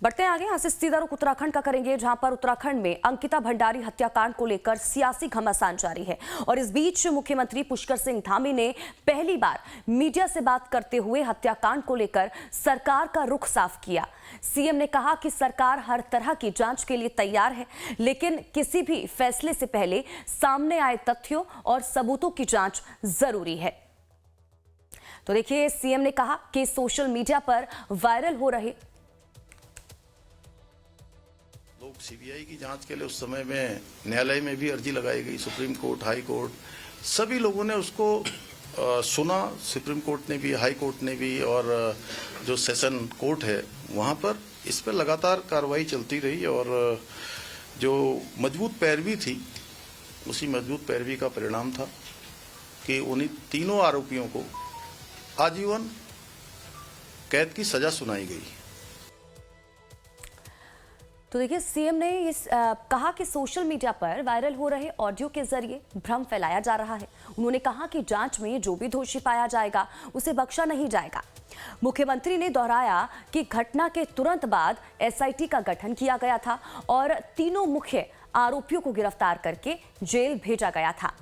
बढ़ते हैं आगे। यहाँ से सीधा रुख उत्तराखंड का करेंगे, जहां पर उत्तराखंड में अंकिता भंडारी हत्याकांड को लेकर सियासी घमासान जारी है। और इस बीच मुख्यमंत्री पुष्कर सिंह धामी ने पहली बार मीडिया से बात करते हुए हत्याकांड को लेकर सरकार का रुख साफ किया। सीएम ने कहा कि सरकार हर तरह की जांच के लिए तैयार है, लेकिन किसी भी फैसले से पहले सामने आए तथ्यों और सबूतों की जांच जरूरी है। तो देखिए, सीएम ने कहा कि सोशल मीडिया पर वायरल हो रहे लोग सीबीआई की जांच के लिए उस समय में न्यायालय में भी अर्जी लगाई गई, सुप्रीम कोर्ट, हाई कोर्ट, सभी लोगों ने उसको सुना। सुप्रीम कोर्ट ने भी, हाई कोर्ट ने भी, और जो सेशन कोर्ट है वहां पर इस पर लगातार कार्रवाई चलती रही। और जो मजबूत पैरवी थी, उसी मजबूत पैरवी का परिणाम था कि उन्हीं तीनों आरोपियों को आजीवन कैद की सजा सुनाई गई। तो देखिए, सीएम ने कहा कि सोशल मीडिया पर वायरल हो रहे ऑडियो के जरिए भ्रम फैलाया जा रहा है। उन्होंने कहा कि जांच में जो भी दोषी पाया जाएगा उसे बख्शा नहीं जाएगा। मुख्यमंत्री ने दोहराया कि घटना के तुरंत बाद एसआईटी का गठन किया गया था और तीनों मुख्य आरोपियों को गिरफ्तार करके जेल भेजा गया था।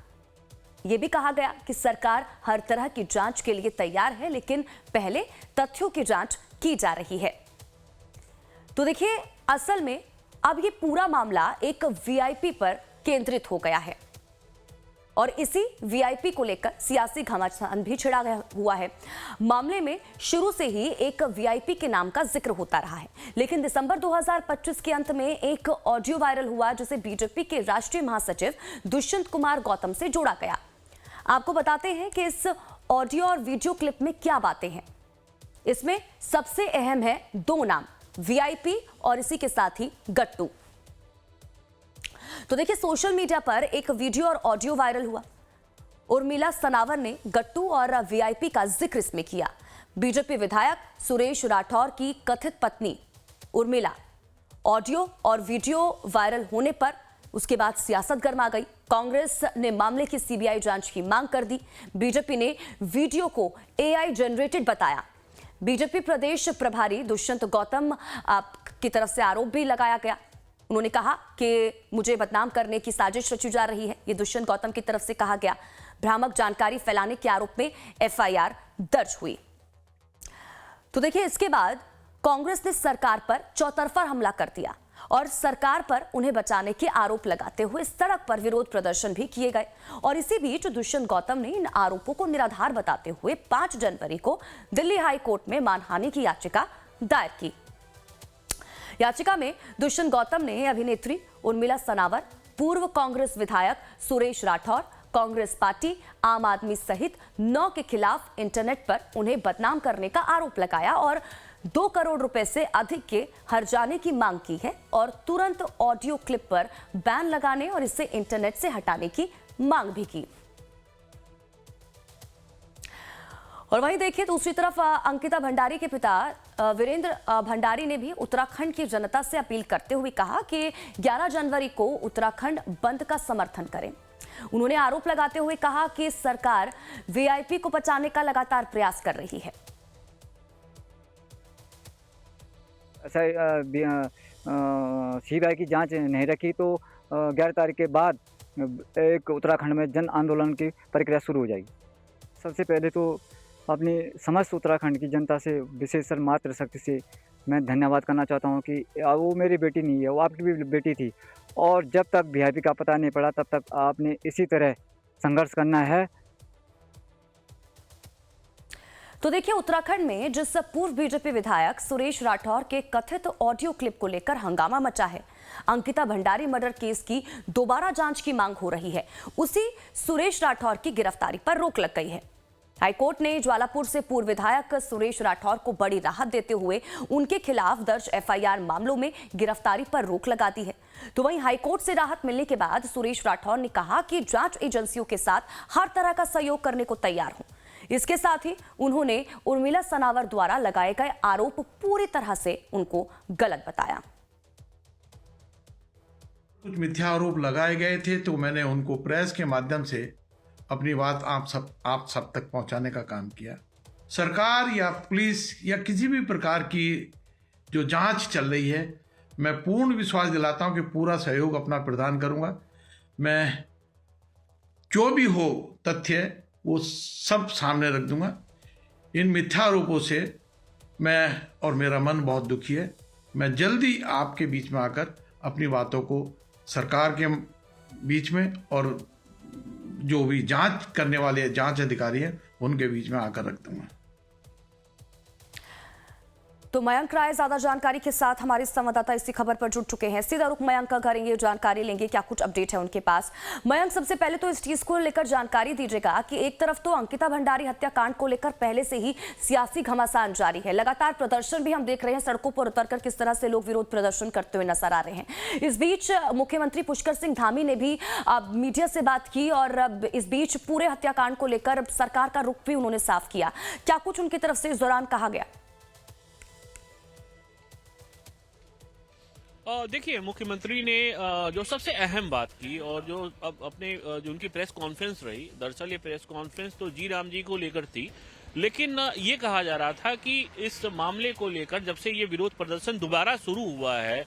यह भी कहा गया कि सरकार हर तरह की जांच के लिए तैयार है, लेकिन पहले तथ्यों की जांच की जा रही है। तो देखिए, असल में अब ये पूरा मामला एक वीआईपी पर केंद्रित हो गया है और इसी वीआईपी को लेकर सियासी घमासान भी छिड़ा हुआ है। मामले में शुरू से ही एक वीआईपी के नाम का जिक्र होता रहा है, लेकिन दिसंबर 2025 के अंत में एक ऑडियो वायरल हुआ जिसे बीजेपी के राष्ट्रीय महासचिव दुष्यंत कुमार गौतम से जोड़ा गया। आपको बताते हैं कि इस ऑडियो और वीडियो क्लिप में क्या बातें हैं। इसमें सबसे अहम है दो नाम, वीआईपी और इसी के साथ ही गट्टू। तो देखिए, सोशल मीडिया पर एक वीडियो और ऑडियो वायरल हुआ। उर्मिला सनावर ने गट्टू और वीआईपी का जिक्र इसमें किया। बीजेपी विधायक सुरेश राठौर की कथित पत्नी उर्मिला। ऑडियो और वीडियो वायरल होने पर उसके बाद सियासत गर्मा गई। कांग्रेस ने मामले की सीबीआई जांच की मांग कर दी। बीजेपी ने वीडियो को एआई जनरेटेड बताया। बीजेपी प्रदेश प्रभारी दुष्यंत गौतम की तरफ से आरोप भी लगाया गया। उन्होंने कहा कि मुझे बदनाम करने की साजिश रची जा रही है, ये दुष्यंत गौतम की तरफ से कहा गया। भ्रामक जानकारी फैलाने के आरोप में एफआईआर दर्ज हुई। तो देखिए, इसके बाद कांग्रेस ने सरकार पर चौतरफा हमला कर दिया और सरकार पर उन्हें बचाने के आरोप लगाते हुए सड़क पर विरोध प्रदर्शन भी किए गए। और इसी बीच दुष्यंत गौतम ने इन आरोपों को निराधार बताते हुए 5 जनवरी को दिल्ली हाई कोर्ट में मानहानि की याचिका दायर की। याचिका में दुष्यंत गौतम ने अभिनेत्री उर्मिला सनावर, पूर्व कांग्रेस विधायक सुरेश राठौर, कांग्रेस पार्टी, आम आदमी सहित 9 के खिलाफ इंटरनेट पर उन्हें बदनाम करने का आरोप लगाया और 2 करोड़ रुपए से अधिक के हर्जाने की मांग की है और तुरंत ऑडियो क्लिप पर बैन लगाने और इसे इंटरनेट से हटाने की मांग भी की। और वहीं देखिए, दूसरी तरफ अंकिता भंडारी के पिता वीरेंद्र भंडारी ने भी उत्तराखंड की जनता से अपील करते हुए कहा कि 11 जनवरी को उत्तराखंड बंद का समर्थन करें। उन्होंने आरोप लगाते हुए कहा कि सरकार वीआईपी को बचाने का लगातार प्रयास कर रही है। सीबीआई की जांच नहीं रखी तो 11 तारीख के बाद एक उत्तराखंड में जन आंदोलन की प्रक्रिया शुरू हो जाएगी। सबसे पहले तो अपनी समस्त उत्तराखंड की जनता से, विशेषकर मातृ शक्ति से मैं धन्यवाद करना चाहता हूं कि वो मेरी बेटी नहीं है, वो आपकी भी बेटी थी और जब तक वीआईपी का पता नहीं पड़ा तब तक आपने इसी तरह संघर्ष करना है। तो देखिए, उत्तराखंड में जिस पूर्व बीजेपी विधायक सुरेश राठौर के कथित ऑडियो क्लिप को लेकर हंगामा मचा है, अंकिता भंडारी मर्डर केस की दोबारा जांच की मांग हो रही है, उसी सुरेश राठौर की गिरफ्तारी पर रोक लग गई है। हाईकोर्ट ने ज्वालापुर से पूर्व विधायक सुरेश राठौर को बड़ी राहत देते हुए उनके खिलाफ दर्ज एफआईआर मामलों में गिरफ्तारी पर रोक लगा दी है। तो वहीं हाईकोर्ट से राहत मिलने के बाद सुरेश राठौर ने कहा कि जांच एजेंसियों के साथ हर तरह का सहयोग करने को तैयार हूं। इसके साथ ही उन्होंने उर्मिला सनावर द्वारा लगाए गए आरोप पूरी तरह से उनको गलत बताया। कुछ मिथ्या आरोप लगाए गए थे तो मैंने उनको प्रेस के माध्यम से अपनी बात आप सब तक पहुंचाने का काम किया। सरकार या पुलिस या किसी भी प्रकार की जो जांच चल रही है, मैं पूर्ण विश्वास दिलाता हूं कि पूरा सहयोग अपना प्रदान करूंगा। मैं जो भी हो तथ्य वो सब सामने रख दूंगा। इन मिथ्या आरोपों से मैं और मेरा मन बहुत दुखी है। मैं जल्दी आपके बीच में आकर अपनी बातों को सरकार के बीच में और जो भी जांच करने वाले जांच अधिकारी हैं उनके बीच में आकर रख दूंगा। तो मयंक राय ज्यादा जानकारी के साथ हमारे संवाददाता इसी खबर पर जुड़ चुके हैं। सीधा रुख मयंक का करेंगे, जानकारी लेंगे क्या कुछ अपडेट है उनके पास। मयंक, सबसे पहले तो इस चीज को लेकर जानकारी दीजिएगा कि एक तरफ तो अंकिता भंडारी हत्याकांड को लेकर पहले से ही सियासी घमासान जारी है, लगातार प्रदर्शन भी हम देख रहे हैं, सड़कों पर उतरकर किस तरह से लोग विरोध प्रदर्शन करते हुए नजर आ रहे हैं। इस बीच मुख्यमंत्री पुष्कर सिंह धामी ने भी मीडिया से बात की और इस बीच पूरे हत्याकांड को लेकर सरकार का रुख भी उन्होंने साफ किया। क्या कुछ उनकी तरफ से इस दौरान कहा गया? देखिए, मुख्यमंत्री ने जो सबसे अहम बात की और जो अब अपने जो उनकी प्रेस कॉन्फ्रेंस रही, दरअसल ये प्रेस कॉन्फ्रेंस तो जी राम जी को लेकर थी, लेकिन ये कहा जा रहा था कि इस मामले को लेकर जब से ये विरोध प्रदर्शन दोबारा शुरू हुआ है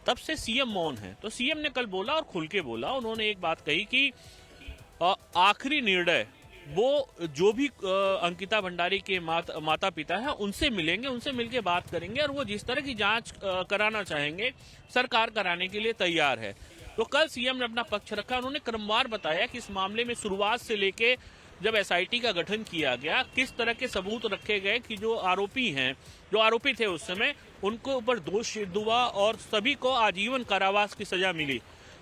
तब से सीएम मौन है। तो सीएम ने कल बोला और खुल के बोला। उन्होंने एक बात कही कि आखिरी निर्णय वो जो भी अंकिता भंडारी के माता पिता हैं उनसे मिलेंगे, उनसे मिलकर बात करेंगे और वो जिस तरह की जांच कराना चाहेंगे सरकार कराने के लिए तैयार है। तो कल सीएम ने अपना पक्ष रखा। उन्होंने क्रमवार बताया कि इस मामले में शुरुआत से लेके जब एसआईटी का गठन किया गया किस तरह के सबूत रखे गए कि जो आरोपी थे उस समय उनको ऊपर दोष सिद्ध हुआ और सभी को आजीवन कारावास की सजा मिली।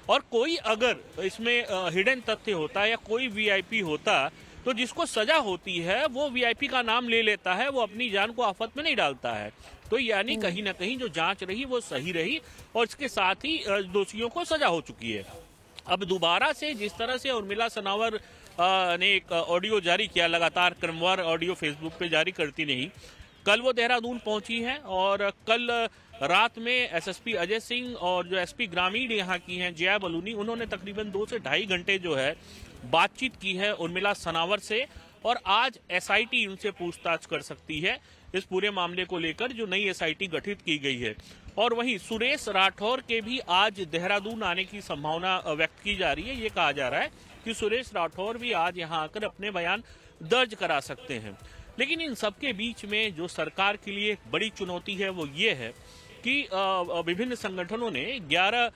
और कोई अगर इसमें हिडन तथ्य होता या कोई वीआईपी होता तो जिसको सजा होती है वो वीआईपी का नाम ले लेता है, वो अपनी जान को आफत में नहीं डालता है। तो यानी कहीं ना कहीं जो जांच रही वो सही रही और इसके साथ ही दोषियों को सजा हो चुकी है। अब दोबारा से जिस तरह से उर्मिला सनावर ने एक ऑडियो जारी किया, लगातार क्रमवार ऑडियो फेसबुक पे जारी करती नहीं, कल वो देहरादून पहुंची है और कल रात में एसएसपी अजय सिंह और जो एसपी ग्रामीण यहाँ की हैं जया बलूनी, उन्होंने तकरीबन 2 से ढाई घंटे जो है बातचीत की है उर्मिला सनावर से और आज एसआईटी उनसे पूछताछ कर सकती है इस पूरे मामले को लेकर जो नई एसआईटी गठित की गई है। और वहीं सुरेश राठौर के भी आज देहरादून आने की संभावना व्यक्त की जा रही है। ये कहा जा रहा है कि सुरेश राठौर भी आज यहाँ आकर अपने बयान दर्ज करा सकते हैं। लेकिन इन सबके बीच में जो सरकार के लिए एक बड़ी चुनौती है वो ये है कि विभिन्न संगठनों ने 11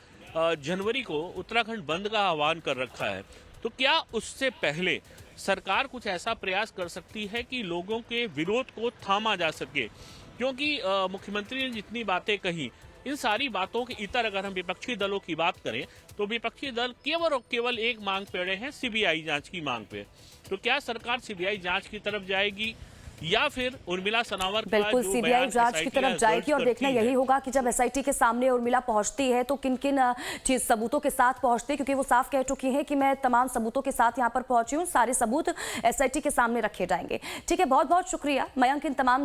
जनवरी को उत्तराखंड बंद का आह्वान कर रखा है। तो क्या उससे पहले सरकार कुछ ऐसा प्रयास कर सकती है कि लोगों के विरोध को थामा जा सके? क्योंकि मुख्यमंत्री ने जितनी बातें कही, इन सारी बातों के इतर अगर हम विपक्षी दलों की बात करें तो विपक्षी दल केवल और केवल एक मांग पे अड़े हैं, सीबीआई जांच की मांग पे। तो क्या सरकार सीबीआई जांच की तरफ जाएगी या फिर उर्मिला सनावर बिल्कुल सीबीआई जांच की तरफ जाएगी और देखना यही होगा कि जब एसआईटी के सामने उर्मिला पहुंचती है तो किन किन चीज सबूतों के साथ पहुंचती है, क्योंकि वो साफ कह चुकी है कि मैं तमाम सबूतों के साथ यहां पर पहुंची हूं, सारे सबूत एसआईटी के सामने रखे जाएंगे। ठीक है, बहुत बहुत शुक्रिया मयंक इन तमाम